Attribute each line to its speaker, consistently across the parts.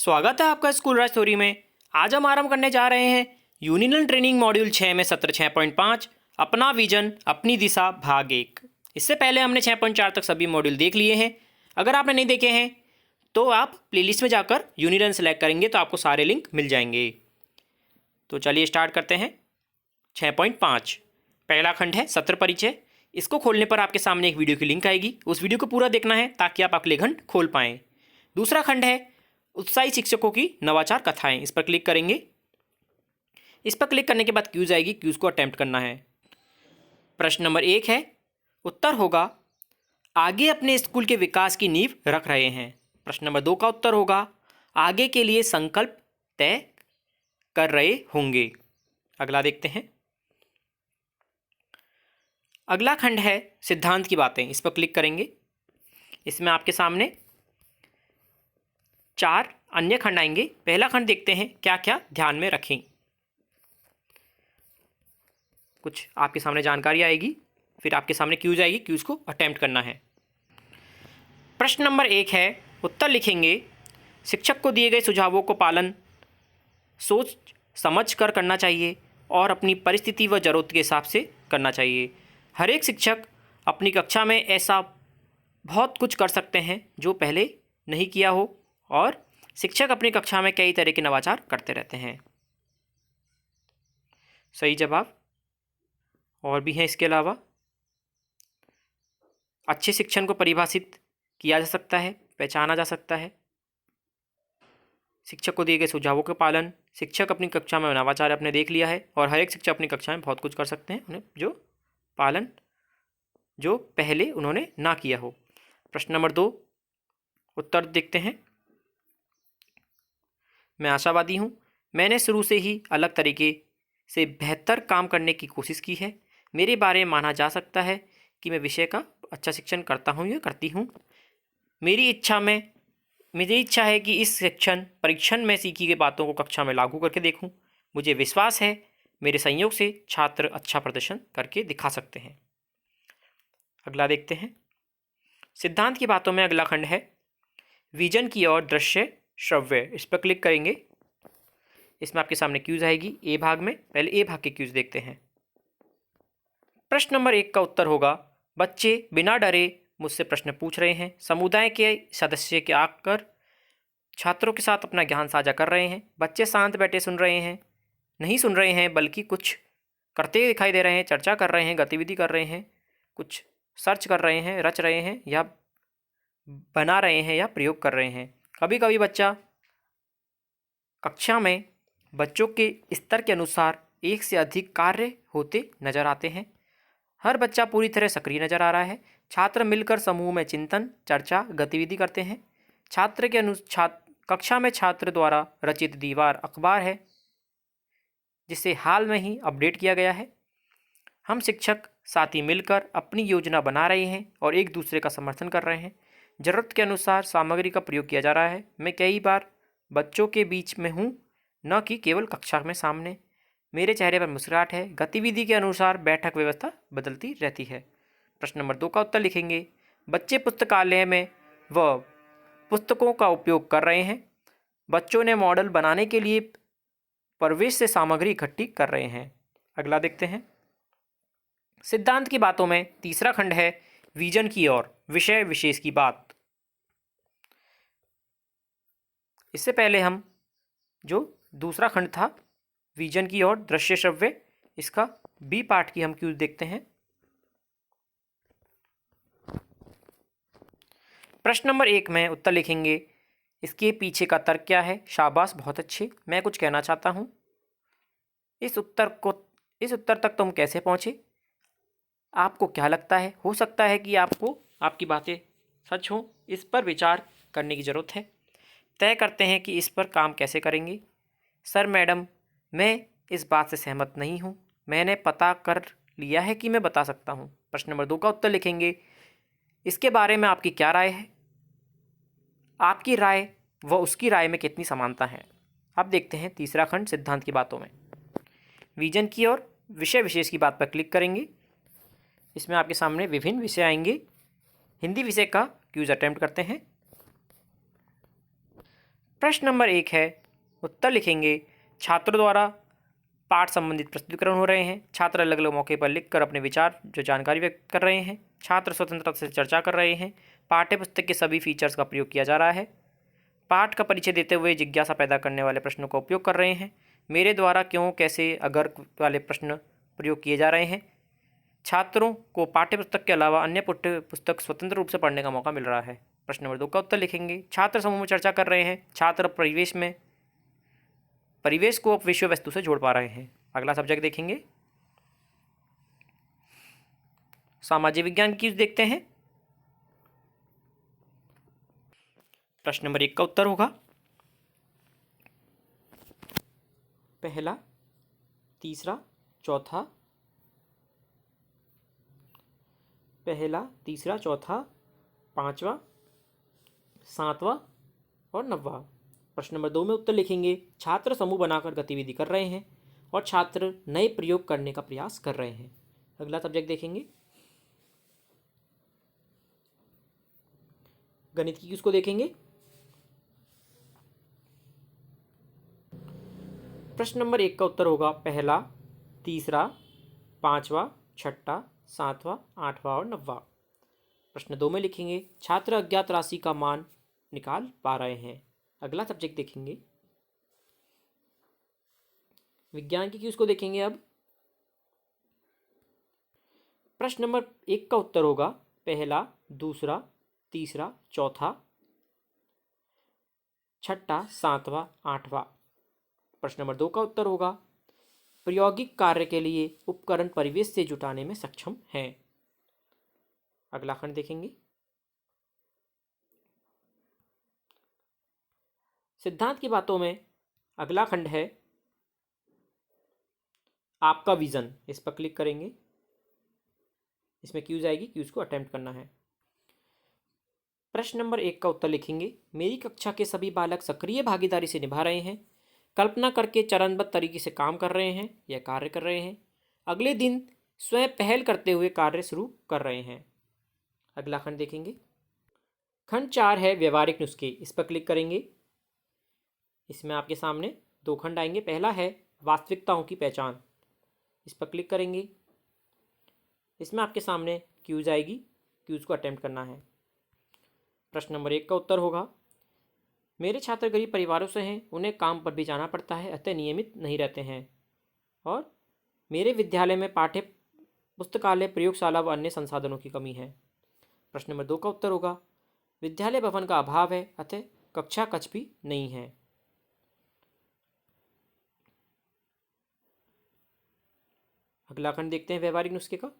Speaker 1: स्वागत है आपका स्कूल राज स्टोरी में। आज हम आरंभ करने जा रहे हैं यूनियन ट्रेनिंग मॉड्यूल 6 में सत्र 6.5 अपना विजन अपनी दिशा भाग 1। इससे पहले हमने 6.4 तक सभी मॉड्यूल देख लिए हैं। अगर आपने नहीं देखे हैं तो आप प्लेलिस्ट में जाकर यूनियन सेलेक्ट करेंगे तो आपको सारे लिंक मिल जाएंगे। तो चलिए स्टार्ट करते हैं। 6.5 पहला खंड है सत्र परिचय। इसको खोलने पर आपके सामने एक वीडियो की लिंक आएगी, उस वीडियो को पूरा देखना है ताकि आप अगले खंड खोल पाएँ। दूसरा खंड है उत्साही शिक्षकों की नवाचार कथाएं। इस पर क्लिक करेंगे। इस पर क्लिक करने के बाद क्यूज आएगी, क्यूज को अटेम्प्ट करना है। प्रश्न नंबर 1 है, उत्तर होगा आगे अपने स्कूल के विकास की नींव रख रहे हैं। प्रश्न नंबर 2 का उत्तर होगा आगे के लिए संकल्प तय कर रहे होंगे। अगला देखते हैं। अगला खंड है सिद्धांत की बातें। इस पर क्लिक करेंगे। इसमें आपके सामने 4 अन्य खंड आएंगे। पहला खंड देखते हैं क्या क्या ध्यान में रखें। कुछ आपके सामने जानकारी आएगी, फिर आपके सामने क्यूज आएगी, क्यूज को अटेम्प्ट करना है। प्रश्न नंबर 1 है, उत्तर लिखेंगे शिक्षक को दिए गए सुझावों को पालन सोच समझ कर करना चाहिए और अपनी परिस्थिति व जरूरत के हिसाब से करना चाहिए। हर एक शिक्षक अपनी कक्षा में ऐसा बहुत कुछ कर सकते हैं जो पहले नहीं किया हो, और शिक्षक अपनी कक्षा में कई तरह के नवाचार करते रहते हैं। सही जवाब। और भी हैं इसके अलावा। अच्छे शिक्षण को परिभाषित किया जा सकता है, पहचाना जा सकता है। शिक्षक को दिए गए सुझावों के पालन, शिक्षक अपनी कक्षा में नवाचार आपने देख लिया है, और हर एक शिक्षक अपनी कक्षा में बहुत कुछ कर सकते हैं उन्हें जो पालन जो पहले उन्होंने ना किया हो। प्रश्न नंबर 2 उत्तर देखते हैं। मैं आशावादी हूँ। मैंने शुरू से ही अलग तरीके से बेहतर काम करने की कोशिश की है। मेरे बारे में माना जा सकता है कि मैं विषय का अच्छा शिक्षण करता हूँ या करती हूँ। मेरी इच्छा है कि इस शिक्षण परीक्षण में सीखी गई बातों को कक्षा में लागू करके देखूँ। मुझे विश्वास है मेरे सहयोग से छात्र अच्छा प्रदर्शन करके दिखा सकते हैं। अगला देखते हैं। सिद्धांत की बातों में अगला खंड है विजन की ओर दृश्य श्रव्य। इस पर क्लिक करेंगे। इसमें आपके सामने क्यूज आएगी ए भाग में। पहले ए भाग के क्यूज देखते हैं। प्रश्न नंबर 1 का उत्तर होगा बच्चे बिना डरे मुझसे प्रश्न पूछ रहे हैं। समुदाय के सदस्य के आकर छात्रों के साथ अपना ज्ञान साझा कर रहे हैं। बच्चे शांत बैठे नहीं सुन रहे हैं बल्कि कुछ करते हुए दिखाई दे रहे हैं, चर्चा कर रहे हैं, गतिविधि कर रहे हैं, कुछ सर्च कर रहे हैं, रच रहे हैं, या बना रहे हैं, या प्रयोग कर रहे हैं। कभी कभी बच्चा कक्षा में बच्चों के स्तर के अनुसार एक से अधिक कार्य होते नजर आते हैं। हर बच्चा पूरी तरह सक्रिय नजर आ रहा है। छात्र मिलकर समूह में चिंतन, चर्चा, गतिविधि करते हैं। कक्षा में छात्र द्वारा रचित दीवार अखबार है जिसे हाल में ही अपडेट किया गया है। हम शिक्षक साथी मिलकर अपनी योजना बना रहे हैं और एक दूसरे का समर्थन कर रहे हैं। जरूरत के अनुसार सामग्री का प्रयोग किया जा रहा है। मैं कई बार बच्चों के बीच में हूँ, न कि केवल कक्षा में सामने। मेरे चेहरे पर मुस्कुराहट है। गतिविधि के अनुसार बैठक व्यवस्था बदलती रहती है। प्रश्न नंबर 2 का उत्तर लिखेंगे बच्चे पुस्तकालय में व पुस्तकों का उपयोग कर रहे हैं। बच्चों ने मॉडल बनाने के लिए प्रवेश से सामग्री इकट्ठी कर रहे हैं। अगला देखते हैं। सिद्धांत की बातों में तीसरा खंड है विजन की ओर विषय विशेष की बात। इससे पहले हम जो दूसरा खंड था विजन की ओर दृश्य श्रव्य, इसका बी पार्ट की हम क्यूज देखते हैं। प्रश्न नंबर 1 में उत्तर लिखेंगे इसके पीछे का तर्क क्या है। शाबाश, बहुत अच्छे। मैं कुछ कहना चाहता हूँ। इस उत्तर तक तुम कैसे पहुँचे? आपको क्या लगता है? हो सकता है कि आपकी बातें सच हों। इस पर विचार करने की ज़रूरत है। तय करते हैं कि इस पर काम कैसे करेंगे। सर मैडम, मैं इस बात से सहमत नहीं हूँ। मैंने पता कर लिया है कि मैं बता सकता हूँ। प्रश्न नंबर 2 का उत्तर लिखेंगे इसके बारे में आपकी क्या राय है। आपकी राय व उसकी राय में कितनी समानता है। अब देखते हैं तीसरा खंड सिद्धांत की बातों में विजन की ओर विषय विशेष की बात पर क्लिक करेंगे। इसमें आपके सामने विभिन्न विषय आएंगे। हिंदी विषय का क्यूज अटेम्प्ट करते हैं। प्रश्न नंबर 1 है, उत्तर लिखेंगे। छात्रों द्वारा पाठ संबंधित प्रस्तुतिकरण हो रहे हैं। छात्र अलग अलग मौके पर लिखकर अपने विचार जो जानकारी व्यक्त कर रहे हैं। छात्र स्वतंत्रता से चर्चा कर रहे हैं। पाठ्यपुस्तक के सभी फीचर्स का प्रयोग किया जा रहा है। पाठ का परिचय देते हुए जिज्ञासा पैदा करने वाले प्रश्नों का उपयोग कर रहे हैं। मेरे द्वारा क्यों, कैसे, अगर वाले प्रश्न प्रयोग किए जा रहे हैं। छात्रों को पाठ्यपुस्तक के अलावा अन्य पाठ्य पुस्तक स्वतंत्र रूप से पढ़ने का मौका मिल रहा है। प्रश्न नंबर 2 का उत्तर लिखेंगे। छात्र समूह में चर्चा कर रहे हैं। छात्र परिवेश को विषय वस्तु से जोड़ पा रहे हैं। अगला सब्जेक्ट देखेंगे, सामाजिक विज्ञान की देखते हैं। प्रश्न नंबर 1 का उत्तर होगा पहला, तीसरा, चौथा, पहला, तीसरा, चौथा, पांचवा, सातवां और नौवां। प्रश्न नंबर 2 में उत्तर लिखेंगे। छात्र समूह बनाकर गतिविधि कर रहे हैं और छात्र नए प्रयोग करने का प्रयास कर रहे हैं। अगला सब्जेक्ट देखेंगे, गणित की उसको देखेंगे। प्रश्न नंबर 1 का उत्तर होगा पहला, तीसरा, पांचवा, छठा, सातवां, आठवां और नौवां। प्रश्न 2 में लिखेंगे। छात्र अज्ञात राशि का मान निकाल पा रहे हैं। अगला सब्जेक्ट देखेंगे, विज्ञान की उसको देखेंगे। अब प्रश्न नंबर 1 का उत्तर होगा पहला, दूसरा, तीसरा, चौथा, छठा, सातवां, आठवां। प्रश्न नंबर 2 का उत्तर होगा प्रायोगिक कार्य के लिए उपकरण परिवेश से जुटाने में सक्षम हैं। अगला खंड देखेंगे, सिद्धांत की बातों में। अगला खंड है आपका विजन। इस पर क्लिक करेंगे। इसमें क्यूज आएगी, क्यूज को अटेम्प्ट करना है। प्रश्न नंबर 1 का उत्तर लिखेंगे। मेरी कक्षा के सभी बालक सक्रिय भागीदारी से निभा रहे हैं। कल्पना करके चरणबद्ध तरीके से काम कर रहे हैं या कार्य कर रहे हैं। अगले दिन स्वयं पहल करते हुए कार्य शुरू कर रहे हैं। अगला खंड देखेंगे। खंड 4 है व्यवहारिक नुस्खे। इस पर क्लिक करेंगे। इसमें आपके सामने 2 खंड आएंगे। पहला है वास्तविकताओं की पहचान। इस पर क्लिक करेंगे। इसमें आपके सामने क्यूज आएगी, क्यूज को अटेम्प्ट करना है। प्रश्न नंबर 1 का उत्तर होगा मेरे छात्र गरीब परिवारों से हैं, उन्हें काम पर भी जाना पड़ता है, अतः नियमित नहीं रहते हैं। और मेरे विद्यालय में पाठ्य पुस्तकालय, प्रयोगशाला व अन्य संसाधनों की कमी है। प्रश्न नंबर 2 का उत्तर होगा विद्यालय भवन का अभाव है, अतः कक्षा कक्ष भी नहीं है। अगला खंड देखते हैं व्यवहारिक नुस्खे का।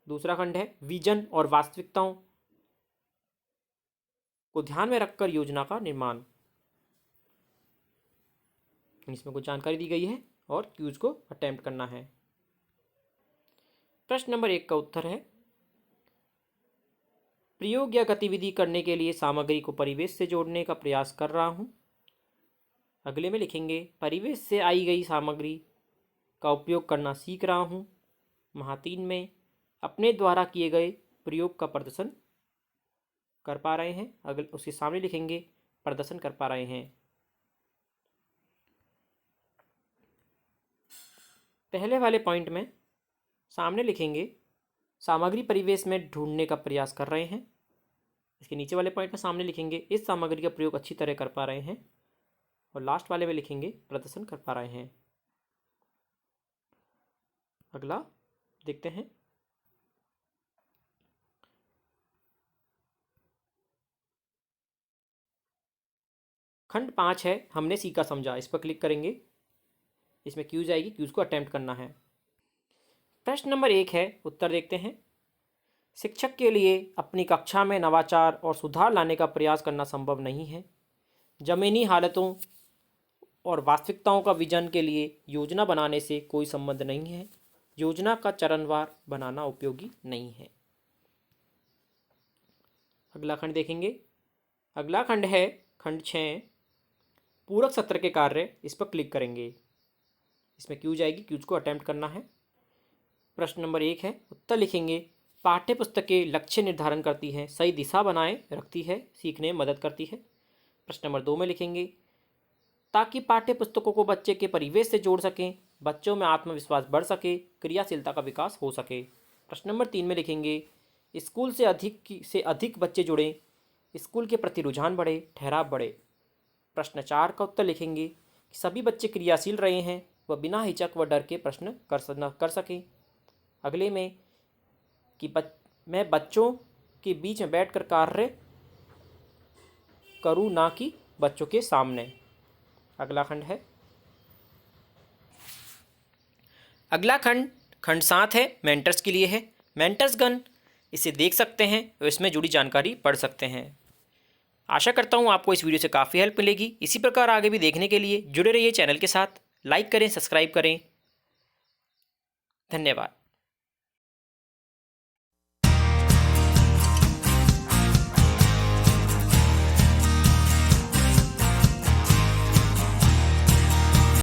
Speaker 1: दूसरा खंड है विजन और वास्तविकताओं को ध्यान में रखकर योजना का निर्माण। इसमें कुछ जानकारी दी गई है और क्यूज को अटेम्प्ट करना है। प्रश्न नंबर 1 का उत्तर है प्रयोग या गतिविधि करने के लिए सामग्री को परिवेश से जोड़ने का प्रयास कर रहा हूं। अगले में लिखेंगे परिवेश से आई गई सामग्री का उपयोग करना सीख रहा हूं। महातीन में अपने द्वारा किए गए प्रयोग का प्रदर्शन कर पा रहे हैं। अगले उसके सामने लिखेंगे प्रदर्शन कर पा रहे हैं। पहले वाले पॉइंट में सामने लिखेंगे सामग्री परिवेश में ढूंढने का प्रयास कर रहे हैं। इसके नीचे वाले पॉइंट में सामने लिखेंगे इस सामग्री का प्रयोग अच्छी तरह कर पा रहे हैं। और लास्ट वाले में लिखेंगे प्रदर्शन कर पा रहे हैं। अगला देखते हैं खंड 5 है हमने सीखा समझा। इस पर क्लिक करेंगे। इसमें क्यूज आएगी, क्यूज को अटेम्प्ट करना है। प्रश्न नंबर 1 है, उत्तर देखते हैं। शिक्षक के लिए अपनी कक्षा में नवाचार और सुधार लाने का प्रयास करना संभव नहीं है। जमीनी हालतों और वास्तविकताओं का विजन के लिए योजना बनाने से कोई संबंध नहीं है। योजना का चरणवार बनाना उपयोगी नहीं है। अगला खंड देखेंगे। अगला खंड है खंड 6 पूरक सत्र के कार्य। इस पर क्लिक करेंगे। इसमें क्यूज आएगी, क्यूज को अटेम्प्ट करना है। प्रश्न नंबर 1 है, उत्तर लिखेंगे पाठ्य पुस्तकें लक्ष्य निर्धारण करती हैं, सही दिशा बनाए रखती है, सीखने में मदद करती है। प्रश्न नंबर 2 में लिखेंगे ताकि पाठ्य पुस्तकों को बच्चे के परिवेश से जोड़ सकें, बच्चों में आत्मविश्वास बढ़ सके, क्रियाशीलता का विकास हो सके। प्रश्न नंबर 3 में लिखेंगे, स्कूल से अधिक बच्चे जुड़ें, स्कूल के प्रति रुझान बढ़े, ठहराव बढ़े। प्रश्न 4 का उत्तर लिखेंगे कि सभी बच्चे क्रियाशील रहे हैं, वह बिना हिचक व डर के प्रश्न कर सकें। अगले में कि मैं बच्चों के बीच में बैठकर कार्य करूं, ना कि बच्चों के सामने। अगला खंड है, अगला खंड 7 है, मेंटर्स के लिए है। मेंटर्स गन इसे देख सकते हैं और इसमें जुड़ी जानकारी पढ़ सकते हैं। आशा करता हूँ आपको इस वीडियो से काफ़ी हेल्प मिलेगी। इसी प्रकार आगे भी देखने के लिए जुड़े रहिए चैनल के साथ। लाइक करें, सब्सक्राइब करें। धन्यवाद।